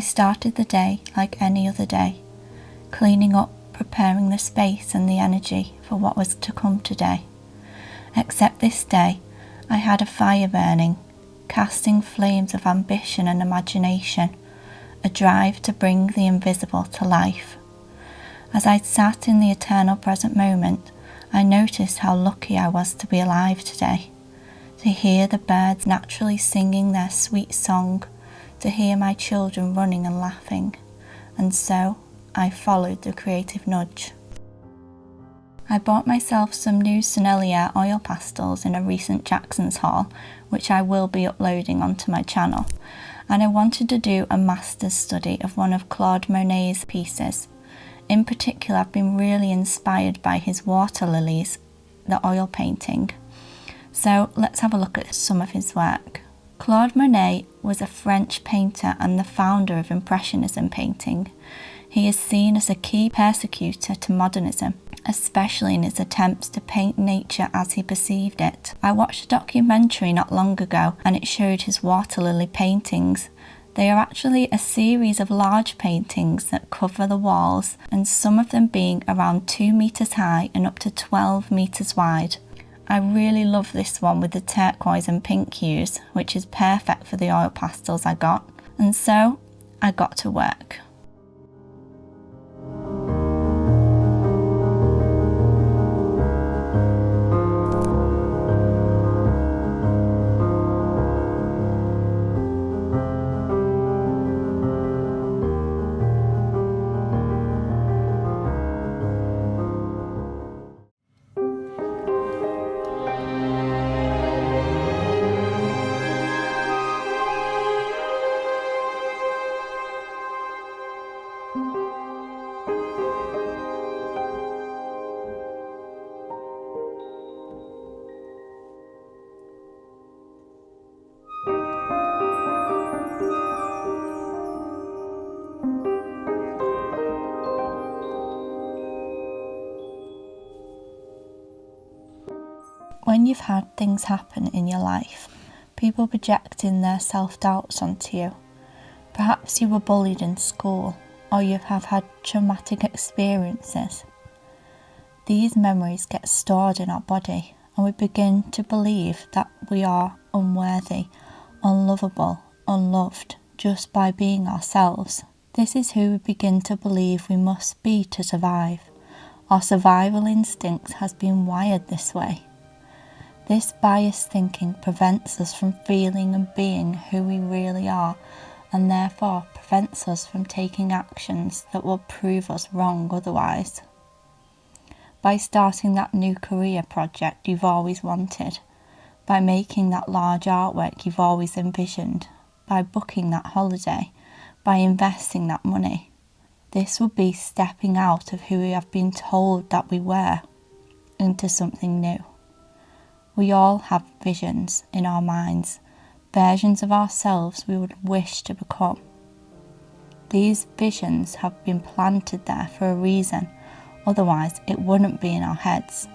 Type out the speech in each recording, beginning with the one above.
started the day like any other day, cleaning up, preparing the space and the energy for what was to come today. Except this day, I had a fire burning, casting flames of ambition and imagination, a drive to bring the invisible to life. As I sat in the eternal present moment, I noticed how lucky I was to be alive today, to hear the birds naturally singing their sweet song, to hear my children running and laughing, and so I followed the creative nudge. I bought myself some new Sennelier oil pastels in a recent Jackson's haul, which I will be uploading onto my channel, and I wanted to do a master's study of one of Claude Monet's pieces. In particular, I've been really inspired by his water lilies, the oil painting. So let's have a look at some of his work. Claude Monet was a French painter and the founder of Impressionism painting. He is seen as a key persecutor to modernism, especially in his attempts to paint nature as he perceived it. I watched a documentary not long ago and it showed his water lily paintings. They are actually a series of large paintings that cover the walls, and some of them being around 2 meters high and up to 12 meters wide. I really love this one with the turquoise and pink hues, which is perfect for the oil pastels I got, and so I got to work. When you've had things happen in your life, people projecting their self-doubts onto you. Perhaps you were bullied in school, or you have had traumatic experiences. These memories get stored in our body, and we begin to believe that we are unworthy, unlovable, unloved, just by being ourselves. This is who we begin to believe we must be to survive. Our survival instinct has been wired this way. This biased thinking prevents us from feeling and being who we really are, and therefore prevents us from taking actions that will prove us wrong otherwise. By starting that new career project you've always wanted, by making that large artwork you've always envisioned, by booking that holiday, by investing that money. This would be stepping out of who we have been told that we were into something new. We all have visions in our minds, versions of ourselves we would wish to become. These visions have been planted there for a reason, otherwise it wouldn't be in our heads.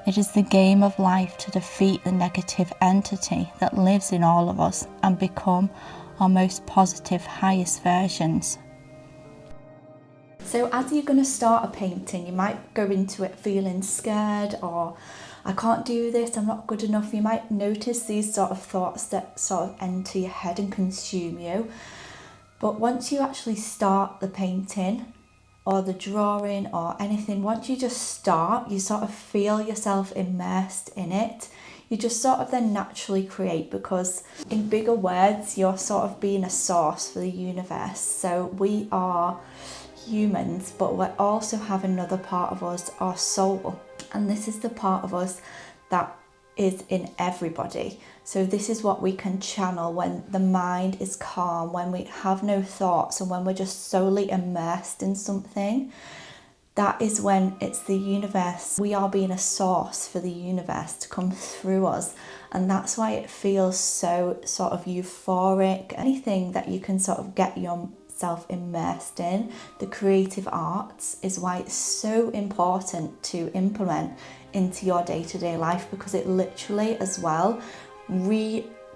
It is the game of life to defeat the negative entity that lives in all of us and become our most positive, highest versions. So as you're going to start a painting, you might go into it feeling scared, or I can't do this, I'm not good enough. You might notice these sort of thoughts that sort of enter your head and consume you. But once you actually start the painting or the drawing or anything, once you just start, you sort of feel yourself immersed in it. You just sort of then naturally create, because in bigger words, you're sort of being a source for the universe. So we are humans, but we also have another part of us, our soul. And this is the part of us that is in everybody. So this is what we can channel when the mind is calm, when we have no thoughts, and when we're just solely immersed in something. That is when it's the universe. We are being a source for the universe to come through us. And that's why it feels so sort of euphoric. Anything that you can sort of get yourself immersed in, the creative arts, is why it's so important to implement into your day-to-day life, because it literally as well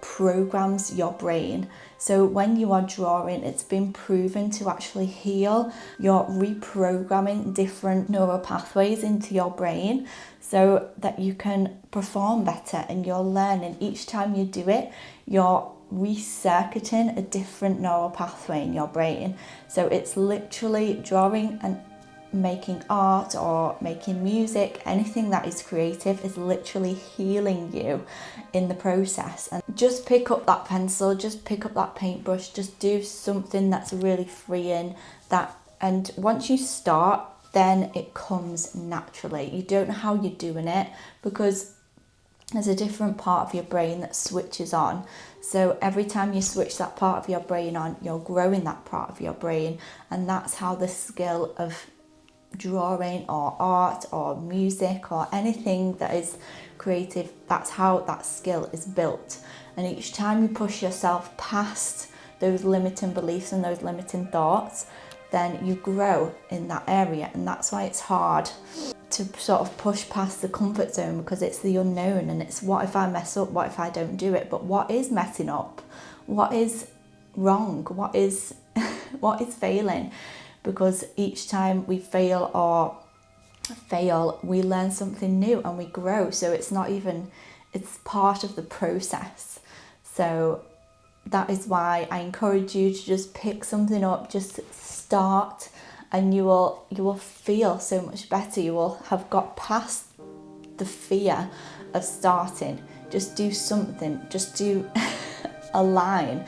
programs your brain. So when you are drawing, it's been proven to actually heal. You're reprogramming different neural pathways into your brain so that you can perform better, and you're learning each time you do it, you're recircuiting a different neural pathway in your brain. So it's literally drawing and making art or making music, anything that is creative is literally healing you in the process. And just pick up that pencil, just pick up that paintbrush, just do something that's really freeing. And once you start, then it comes naturally. You don't know how you're doing it because there's a different part of your brain that switches on. So every time you switch that part of your brain on, you're growing that part of your brain, and that's how the skill of drawing or art or music or anything that is creative, that's how that skill is built. And each time you push yourself past those limiting beliefs and those limiting thoughts, then you grow in that area. And that's why it's hard to sort of push past the comfort zone, because it's the unknown, and it's what if I mess up, what if I don't do it. But what is messing up? What is wrong? What is what is failing? Because each time we fail, we learn something new and we grow. So it's part of the process. So that is why I encourage you to just pick something up, just start, and you will feel so much better. You will have got past the fear of starting. Just do something, just do a line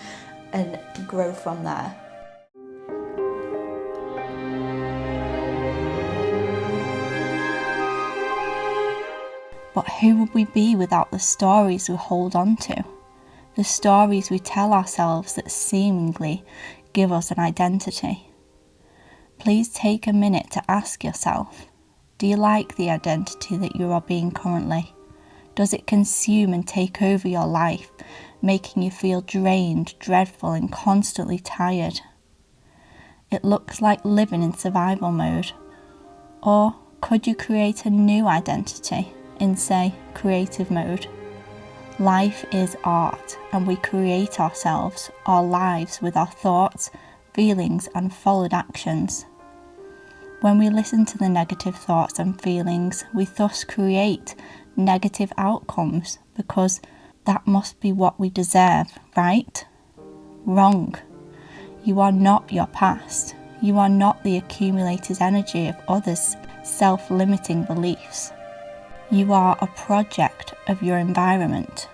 and grow from there. But who would we be without the stories we hold on to? The stories we tell ourselves that seemingly give us an identity. Please take a minute to ask yourself, do you like the identity that you are being currently? Does it consume and take over your life, making you feel drained, dreadful, and constantly tired? It looks like living in survival mode. Or could you create a new identity in, say, creative mode? Life is art, and we create ourselves, our lives, with our thoughts, feelings, and followed actions. When we listen to the negative thoughts and feelings, we thus create negative outcomes, because that must be what we deserve, right? Wrong. You are not your past. You are not the accumulated energy of others' self-limiting beliefs. You are a project of your environment.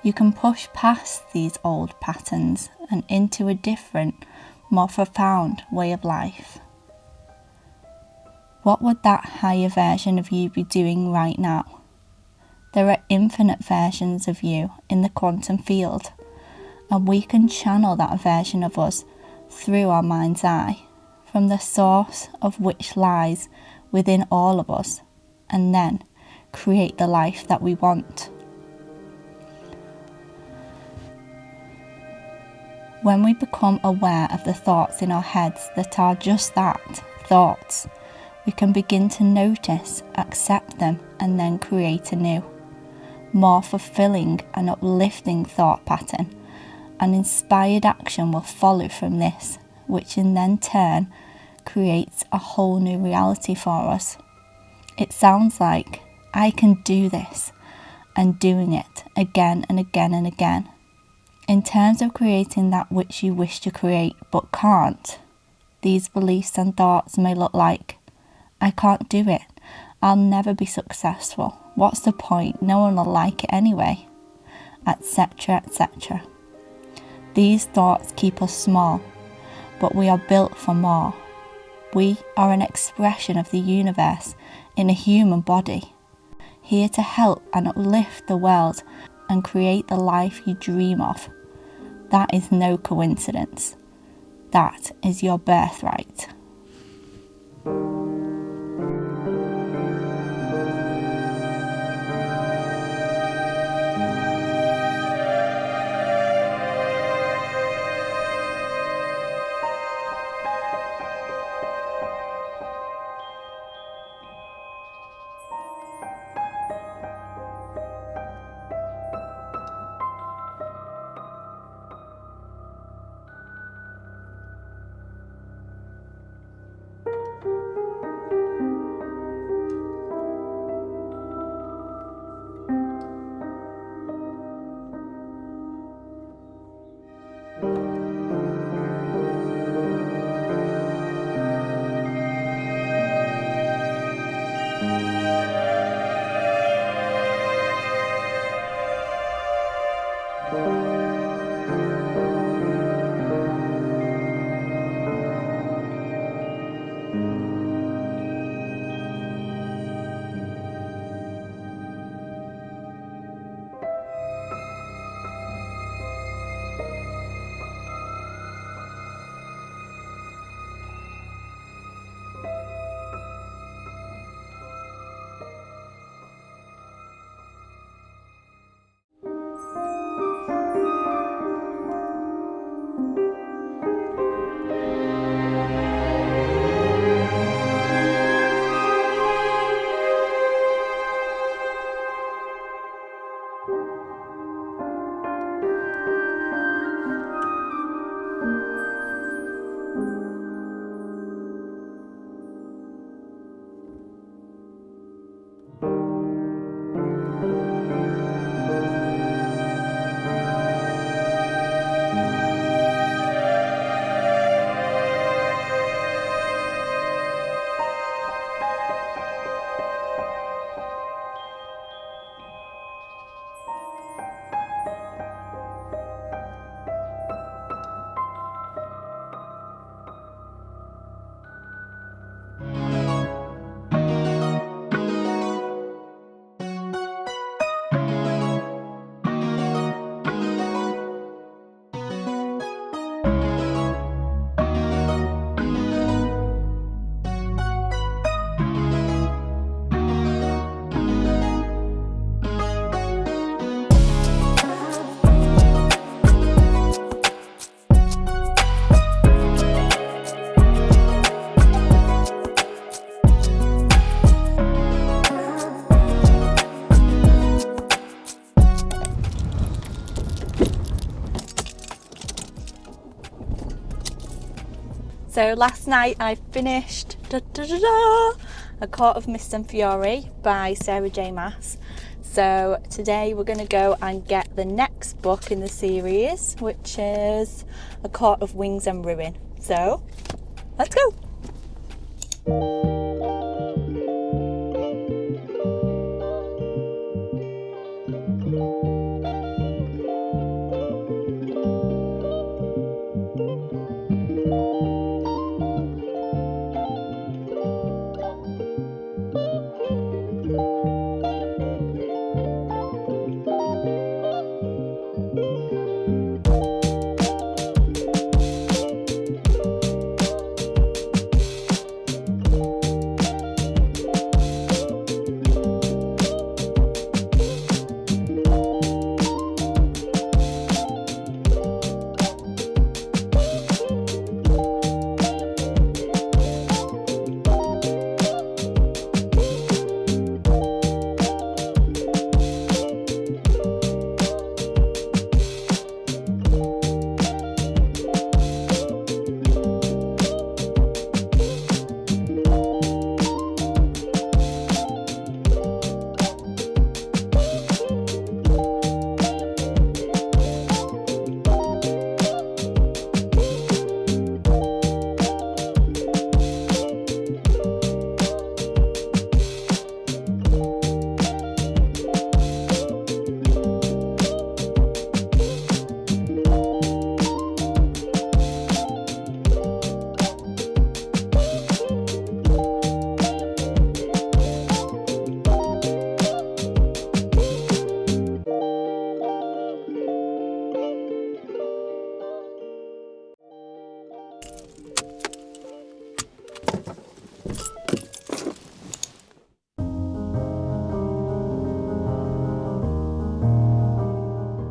You can push past these old patterns and into a different, more profound way of life. What would that higher version of you be doing right now? There are infinite versions of you in the quantum field, and we can channel that version of us through our mind's eye, from the source of which lies within all of us, and then create the life that we want. When we become aware of the thoughts in our heads that are just that, thoughts, we can begin to notice, accept them, and then create a new, more fulfilling and uplifting thought pattern. And inspired action will follow from this, which in then turn creates a whole new reality for us. It sounds like, I can do this, and doing it again and again and again. In terms of creating that which you wish to create but can't, these beliefs and thoughts may look like, I can't do it, I'll never be successful, what's the point, no one will like it anyway, etc., etc. These thoughts keep us small, but we are built for more. We are an expression of the universe in a human body, here to help and uplift the world and create the life you dream of. That is no coincidence. That is your birthright. So last night I finished A Court of Mist and Fury by Sarah J Maas. So today we're going to go and get the next book in the series, which is A Court of Wings and Ruin. So let's go.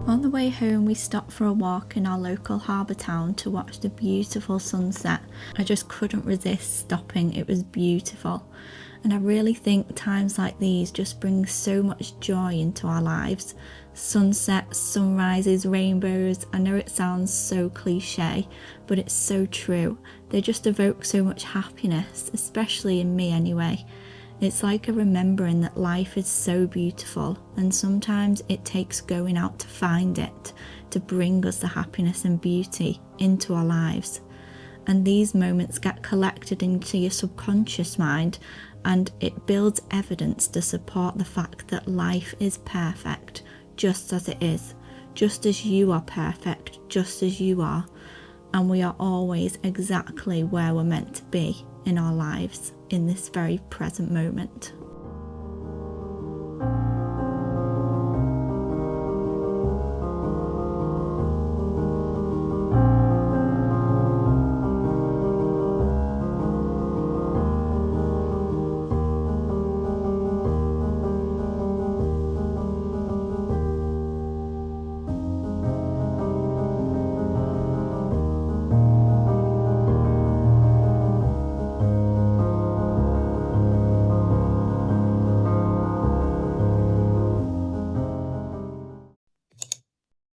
On the way home, we stopped for a walk in our local harbour town to watch the beautiful sunset. I just couldn't resist stopping. It was beautiful. And I really think times like these just bring so much joy into our lives. Sunsets, sunrises, rainbows. I know it sounds so cliche, but it's so true. They just evoke so much happiness, especially in me anyway. It's like a remembering that life is so beautiful, and sometimes it takes going out to find it, to bring us the happiness and beauty into our lives. And these moments get collected into your subconscious mind, and it builds evidence to support the fact that life is perfect, just as it is, just as you are perfect, just as you are, and we are always exactly where we're meant to be in our lives in this very present moment.